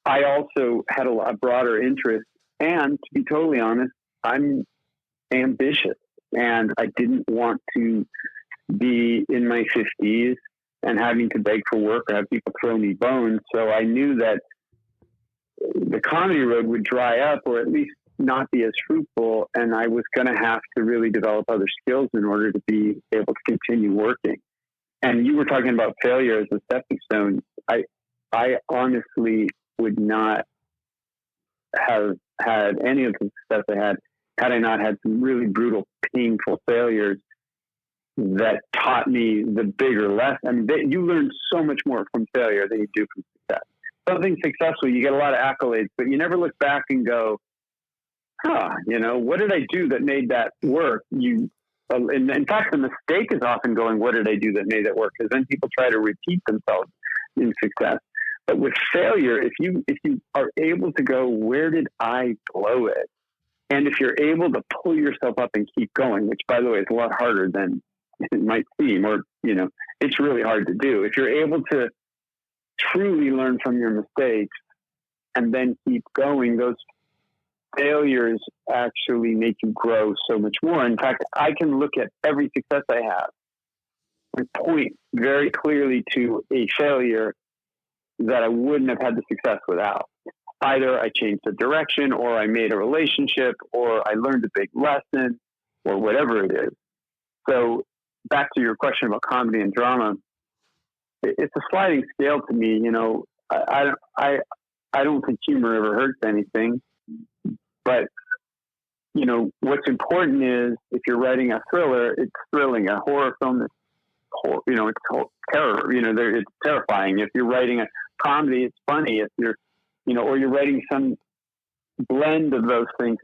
I also had a broader interest. And to be totally honest, I'm ambitious, and I didn't want to be in my 50s and having to beg for work or have people throw me bones. So I knew that the comedy road would dry up, or at least not be as fruitful. And I was going to have to really develop other skills in order to be able to continue working. And you were talking about failure as a stepping stone. I honestly would not have had any of the success I had I not had some really brutal, painful failures that taught me the bigger lesson. I mean, you learn so much more from failure than you do from success. Something successful, you get a lot of accolades, but you never look back and go, what did I do that made that work? In fact, the mistake is often going, what did I do that made that work? Because then people try to repeat themselves in success. But with failure, if you are able to go, where did I blow it? And if you're able to pull yourself up and keep going, which by the way is a lot harder than it might seem, or, it's really hard to do. If you're able to truly learn from your mistakes and then keep going, those failures actually make you grow so much more. In fact, I can look at every success I have and point very clearly to a failure that I wouldn't have had the success without. Either I changed the direction, or I made a relationship, or I learned a big lesson, or whatever it is. So back to your question about comedy and drama, it's a sliding scale to me. I don't think humor ever hurts anything, but what's important is if you're writing a thriller, it's thrilling. A horror film, it's terror. It's terrifying. If you're writing a comedy, it's funny. If you're, or you're writing some blend of those things,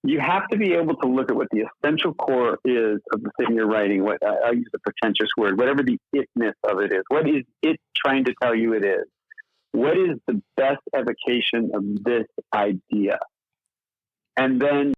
you have to be able to look at what the essential core is of the thing you're writing. What I'll use a pretentious word, whatever the itness of it is. What is it trying to tell you it is? What is the best evocation of this idea? And then